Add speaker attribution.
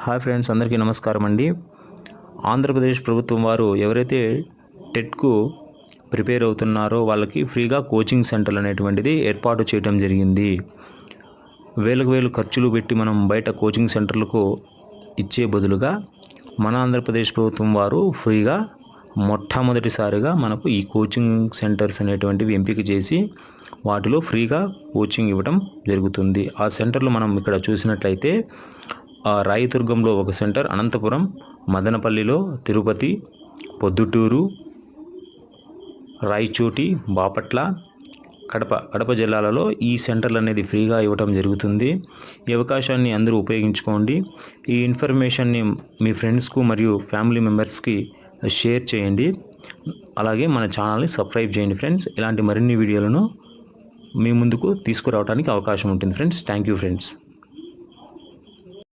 Speaker 1: Hi friends, అందరికీ నమస్కారం అండి. ఆంధ్రప్రదేశ్ ప్రభుత్వం వారు ఎవరైతే టెట్కు ప్రిపేర్ అవుతున్నారో వాళ్ళకి ఫ్రీగా కోచింగ్ సెంటర్లు అనేటువంటిది ఏర్పాటు చేయడం జరిగింది. వేలకు వేలు ఖర్చులు పెట్టి మనం బయట కోచింగ్ సెంటర్లకు ఇచ్చే బదులుగా మన ఆంధ్రప్రదేశ్ ప్రభుత్వం వారు ఫ్రీగా మొట్టమొదటిసారిగా మనకు ఈ కోచింగ్ సెంటర్స్ అనేటువంటివి ఎంపిక చేసి వాటిలో ఫ్రీగా కోచింగ్ ఇవ్వడం జరుగుతుంది. ఆ సెంటర్లు మనం ఇక్కడ చూసినట్లయితే రాయదుర్గంలో ఒక సెంటర్, అనంతపురం, మదనపల్లిలో, తిరుపతి, పొద్దుటూరు, రాయచోటి, బాపట్ల, కడప జిల్లాలలో ఈ సెంటర్లు అనేది ఫ్రీగా ఇవ్వడం జరుగుతుంది. ఈ అవకాశాన్ని అందరూ ఉపయోగించుకోండి. ఈ ఇన్ఫర్మేషన్ని మీ ఫ్రెండ్స్కు మరియు ఫ్యామిలీ మెంబర్స్కి షేర్ చేయండి. అలాగే మన ఛానల్ని సబ్స్క్రైబ్ చేయండి ఫ్రెండ్స్. ఇలాంటి మరిన్ని వీడియోలను మీ ముందుకు తీసుకురావడానికి అవకాశం ఉంటుంది ఫ్రెండ్స్. Thank you friends.